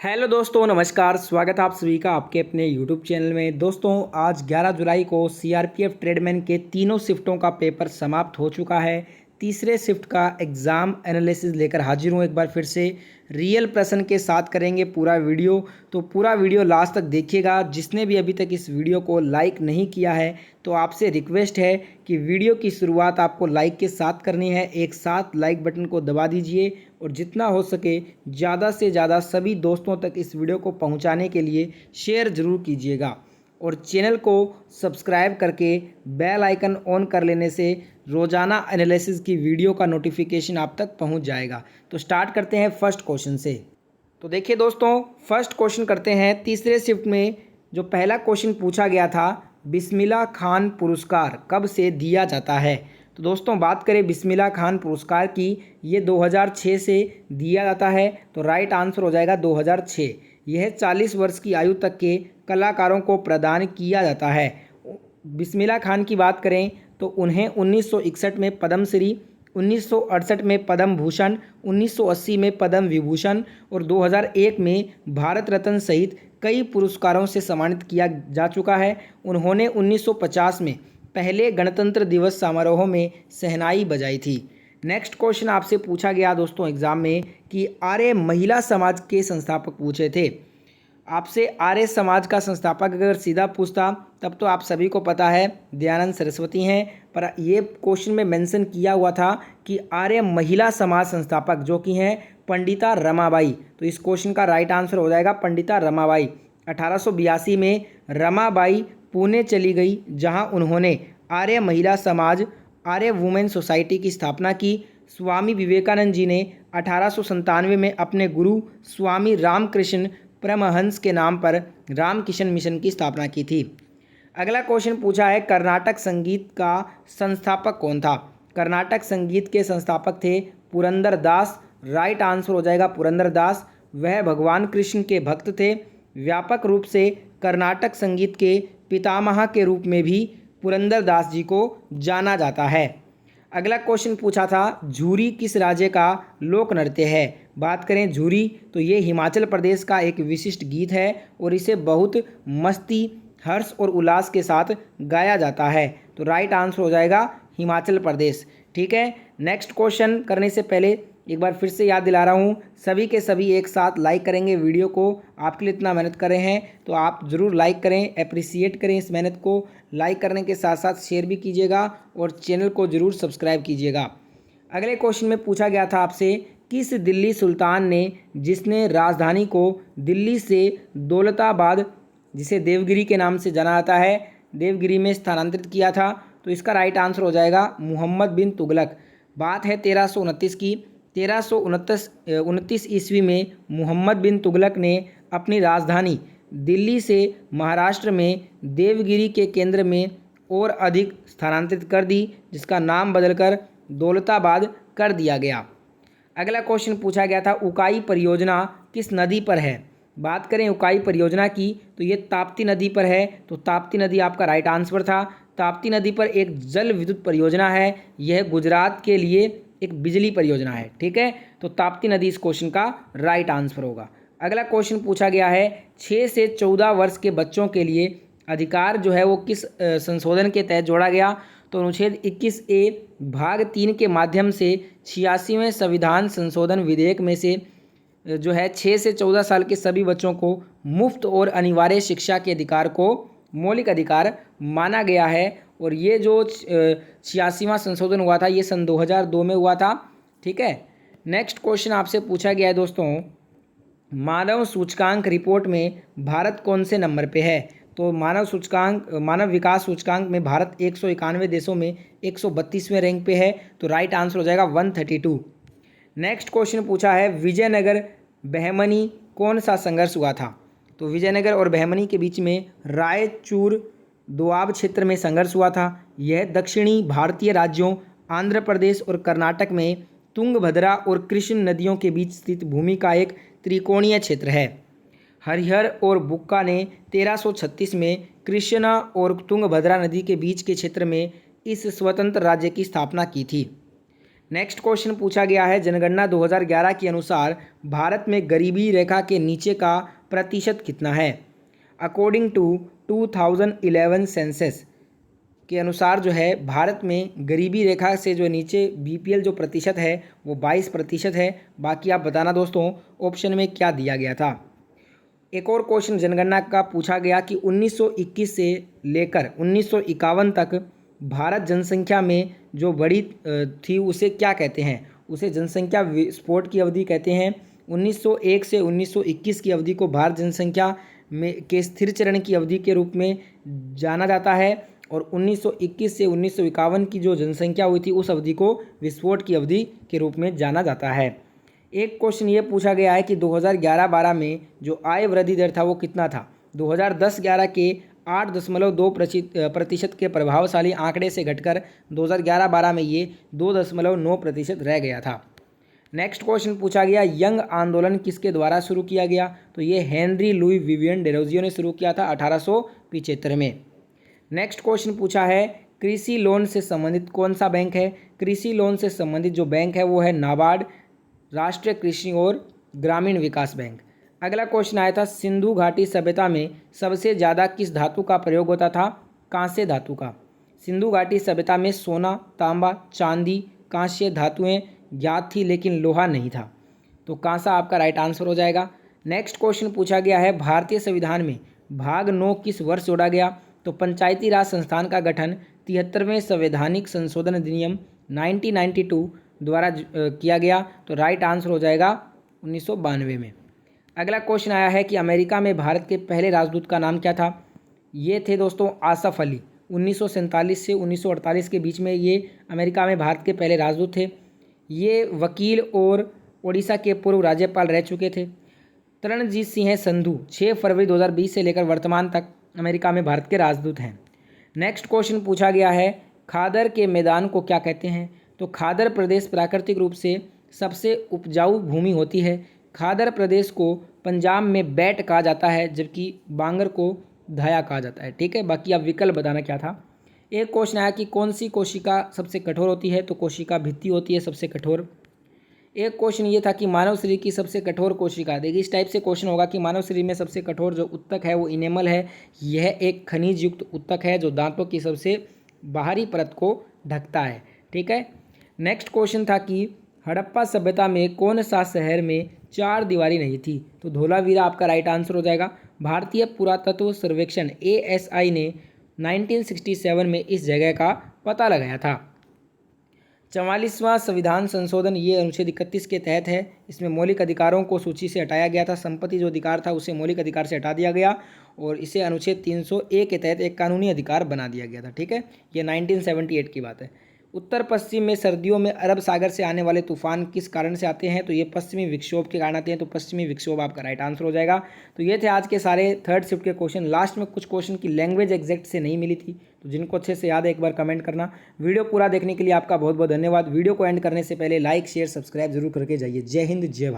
Hello दोस्तों, नमस्कार। स्वागत है आप सभी का आपके अपने यूट्यूब चैनल में। दोस्तों, आज 11 जुलाई को सीआरपीएफ ट्रेडमैन के तीनों शिफ्टों का पेपर समाप्त हो चुका है। तीसरे शिफ्ट का एग्ज़ाम एनालिसिस लेकर हाजिर हूँ। एक बार फिर से रियल प्रश्न के साथ करेंगे पूरा वीडियो, तो पूरा वीडियो लास्ट तक देखिएगा। जिसने भी अभी तक इस वीडियो को लाइक नहीं किया है तो आपसे रिक्वेस्ट है कि वीडियो की शुरुआत आपको लाइक के साथ करनी है। एक साथ लाइक बटन को दबा दीजिए और जितना हो सके ज़्यादा से ज़्यादा सभी दोस्तों तक इस वीडियो को पहुंचाने के लिए शेयर ज़रूर कीजिएगा और चैनल को सब्सक्राइब करके बेल आइकन ऑन कर लेने से रोज़ाना एनालिसिस की वीडियो का नोटिफिकेशन आप तक पहुंच जाएगा। तो स्टार्ट करते हैं फर्स्ट क्वेश्चन से। तो देखिए दोस्तों, फर्स्ट क्वेश्चन करते हैं। तीसरे शिफ्ट में जो पहला क्वेश्चन पूछा गया था, बिस्मिल्लाह खान पुरस्कार कब से दिया जाता है। तो दोस्तों, बात करें बिस्मिल्लाह खान पुरस्कार की, ये 2006 से दिया जाता है। तो राइट आंसर हो जाएगा 2006। यह 40 वर्ष की आयु तक के कलाकारों को प्रदान किया जाता है। बिस्मिल्लाह खान की बात करें तो उन्हें 1961 में पद्मश्री, 1968 में पद्म भूषण, 1980 में पद्म विभूषण और 2001 में भारत रत्न सहित कई पुरस्कारों से सम्मानित किया जा चुका है। उन्होंने 1950 में पहले गणतंत्र दिवस समारोह में शहनाई बजाई थी। नेक्स्ट क्वेश्चन आपसे पूछा गया दोस्तों एग्जाम में कि आर्य महिला समाज के संस्थापक पूछे थे। आपसे आर्य समाज का संस्थापक अगर सीधा पूछता तब तो आप सभी को पता है दयानंद सरस्वती हैं, पर ये क्वेश्चन में मेंशन किया हुआ था कि आर्य महिला समाज संस्थापक जो कि हैं पंडिता रमाबाई। तो इस क्वेश्चन का राइट आंसर हो जाएगा पंडिता रमाबाई। 1882 में रमाबाई पुणे चली गई, जहां उन्होंने आर्य महिला समाज, आर्य वुमेन सोसाइटी की स्थापना की। स्वामी विवेकानंद जी ने 1897 में अपने गुरु स्वामी रामकृष्ण परमहंस के नाम पर रामकिशन मिशन की स्थापना की थी। अगला क्वेश्चन पूछा है, कर्नाटक संगीत का संस्थापक कौन था। कर्नाटक संगीत के संस्थापक थे पुरंदर दास। राइट आंसर हो जाएगा पुरंदर दास। वह भगवान कृष्ण के भक्त थे। व्यापक रूप से कर्नाटक संगीत के पितामह के रूप में भी पुरंदर दास जी को जाना जाता है। अगला क्वेश्चन पूछा था, झूरी किस राज्य का लोक नृत्य है। बात करें झूरी तो ये हिमाचल प्रदेश का एक विशिष्ट गीत है और इसे बहुत मस्ती, हर्ष और उल्लास के साथ गाया जाता है। तो राइट आंसर हो जाएगा हिमाचल प्रदेश। ठीक है, नेक्स्ट क्वेश्चन करने से पहले एक बार फिर से याद दिला रहा हूँ, सभी के सभी एक साथ लाइक करेंगे वीडियो को। आपके लिए इतना मेहनत कर रहे हैं तो आप ज़रूर लाइक करें, अप्रिसिएट करें इस मेहनत को। लाइक करने के साथ साथ शेयर भी कीजिएगा और चैनल को ज़रूर सब्सक्राइब कीजिएगा। अगले क्वेश्चन में पूछा गया था आपसे, किस दिल्ली सुल्तान ने जिसने राजधानी को दिल्ली से दौलताबाद, जिसे देवगिरी के नाम से जाना जाता है, देवगिरी में स्थानांतरित किया था। तो इसका राइट आंसर हो जाएगा मोहम्मद बिन तुगलक। बात है 1329 की। 1329 ईस्वी में मोहम्मद बिन तुगलक ने अपनी राजधानी दिल्ली से महाराष्ट्र में देवगिरी के केंद्र में और अधिक स्थानांतरित कर दी, जिसका नाम बदलकर दौलताबाद कर दिया गया। अगला क्वेश्चन पूछा गया था, उकाई परियोजना किस नदी पर है। बात करें उकाई परियोजना की तो ये ताप्ती नदी पर है। तो ताप्ती नदी आपका राइट आंसर था। ताप्ती नदी पर एक जल विद्युत परियोजना है। यह गुजरात के लिए एक बिजली परियोजना है। ठीक है, तो ताप्ती नदी इस क्वेश्चन का राइट आंसर होगा। अगला क्वेश्चन पूछा गया है, 6 से 14 वर्ष के बच्चों के लिए अधिकार जो है वो किस संशोधन के तहत जोड़ा गया। तो अनुच्छेद 21A भाग 3 के माध्यम से 86वें संविधान संशोधन विधेयक में से जो है 6 से 14 साल के सभी बच्चों को मुफ्त और अनिवार्य शिक्षा के अधिकार को मौलिक अधिकार माना गया है। और ये जो 86वां संशोधन हुआ था ये सन 2002 में हुआ था। ठीक है, नेक्स्ट क्वेश्चन आपसे पूछा गया है दोस्तों, मानव सूचकांक रिपोर्ट में भारत कौन से नंबर पे है। तो मानव विकास सूचकांक में भारत 191 देशों में 132वें रैंक पे है। तो राइट आंसर हो जाएगा 132। नेक्स्ट क्वेश्चन पूछा है, विजयनगर बहमनी कौन सा संघर्ष हुआ था। तो विजयनगर और बहमनी के बीच में रायचूर दोआब क्षेत्र में संघर्ष हुआ था। यह दक्षिणी भारतीय राज्यों आंध्र प्रदेश और कर्नाटक में तुंगभद्रा और कृष्ण नदियों के बीच स्थित भूमि का एक त्रिकोणीय क्षेत्र है। हरिहर और बुक्का ने 1336 में कृष्णा और तुंगभद्रा नदी के बीच के क्षेत्र में इस स्वतंत्र राज्य की स्थापना की थी। नेक्स्ट क्वेश्चन पूछा गया है, जनगणना 2011 के अनुसार भारत में गरीबी रेखा के नीचे का प्रतिशत कितना है। अकॉर्डिंग टू 2011 सेंसस के अनुसार जो है भारत में गरीबी रेखा से जो नीचे बीपीएल जो प्रतिशत है वो 22% है। बाकी आप बताना दोस्तों ऑप्शन में क्या दिया गया था। एक और क्वेश्चन जनगणना का पूछा गया कि 1921 से लेकर 1951 तक भारत जनसंख्या में जो बड़ी थी उसे क्या कहते हैं। उसे जनसंख्या विस्फोट की अवधि कहते हैं। 1901 से 1921 की अवधि को भारत जनसंख्या में के स्थिर चरण की अवधि के रूप में जाना जाता है और 1921 से 1951 की जो जनसंख्या हुई थी उस अवधि को विस्फोट की अवधि के रूप में जाना जाता है। एक क्वेश्चन ये पूछा गया है कि 2011-12 में जो आय वृद्धि दर था वो कितना था। 2010-11 के 8.2% के प्रभावशाली आंकड़े से घटकर 2011-12 में ये 2.9% रह गया था। नेक्स्ट क्वेश्चन पूछा गया, यंग आंदोलन किसके द्वारा शुरू किया गया। तो ये हेनरी लुई विवियन डेरोजियो ने शुरू किया था 1875 में। नेक्स्ट क्वेश्चन पूछा है, कृषि लोन से संबंधित कौन सा बैंक है। कृषि लोन से संबंधित जो बैंक है वो है नाबार्ड, राष्ट्रीय कृषि और ग्रामीण विकास बैंक। अगला क्वेश्चन आया था, सिंधु घाटी सभ्यता में सबसे ज़्यादा किस धातु का प्रयोग होता था। कांस्य धातु का। सिंधु घाटी सभ्यता में सोना, तांबा, चांदी, कांस्य धातुएं ज्ञात थी लेकिन लोहा नहीं था। तो कांसा आपका राइट आंसर हो जाएगा। नेक्स्ट क्वेश्चन पूछा गया है, भारतीय संविधान में भाग 9 किस वर्ष जोड़ा गया। तो पंचायती राज संस्थान का गठन 73वें संवैधानिक संशोधन अधिनियम 1992 द्वारा किया गया। तो राइट आंसर हो जाएगा 1992 में। अगला क्वेश्चन आया है कि अमेरिका में भारत के पहले राजदूत का नाम क्या था। ये थे दोस्तों आसफ अली। 1947 से 1948 के बीच में ये अमेरिका में भारत के पहले राजदूत थे। ये वकील और ओडिशा के पूर्व राज्यपाल रह चुके थे। तरणजीत सिंह संधू 6 फरवरी 2020 से लेकर वर्तमान तक अमेरिका में भारत के राजदूत हैं। नेक्स्ट क्वेश्चन पूछा गया है, खादर के मैदान को क्या कहते हैं। तो खादर प्रदेश प्राकृतिक रूप से सबसे उपजाऊ भूमि होती है। खादर प्रदेश को पंजाब में बैट कहा जाता है जबकि बांगर को धाया कहा जाता है। ठीक है, बाकी आप विकल्प बताना क्या था। एक क्वेश्चन आया कि कौन सी कोशिका सबसे कठोर होती है। तो कोशिका भित्ति होती है सबसे कठोर। एक क्वेश्चन ये था कि मानव शरीर की सबसे कठोर कोशिका। देखिए इस टाइप से क्वेश्चन होगा कि मानव शरीर में सबसे कठोर जो उत्तक है वो इनेमल है। यह एक खनिज युक्त उत्तक है जो दांतों की सबसे बाहरी परत को ढकता है। ठीक है। नेक्स्ट क्वेश्चन था कि हड़प्पा सभ्यता में कौन सा शहर में 4 दीवारी नहीं थी। तो धोलावीरा आपका राइट आंसर हो जाएगा। भारतीय पुरातत्व सर्वेक्षण ASI ने 1967 में इस जगह का पता लगाया था। 44वां संविधान संशोधन ये अनुच्छेद 31 के तहत है। इसमें मौलिक अधिकारों को सूची से हटाया गया था। संपत्ति जो अधिकार था उसे मौलिक अधिकार से हटा दिया गया और इसे अनुच्छेद 301 के तहत एक कानूनी अधिकार बना दिया गया था। ठीक है, ये 1978 की बात है। उत्तर पश्चिम में सर्दियों में अरब सागर से आने वाले तूफान किस कारण से आते हैं। तो ये पश्चिमी विक्षोभ के कारण आते हैं। तो पश्चिमी विक्षोभ आपका राइट आंसर हो जाएगा। तो ये थे आज के सारे थर्ड शिफ्ट के क्वेश्चन। लास्ट में कुछ क्वेश्चन की लैंग्वेज एग्जैक्ट से नहीं मिली थी, तो जिनको अच्छे से याद है एक बार कमेंट करना। वीडियो पूरा देखने के लिए आपका बहुत बहुत धन्यवाद। वीडियो को एंड करने से पहले लाइक शेयर सब्सक्राइब जरूर करके जाइए। जय हिंद, जय भारत।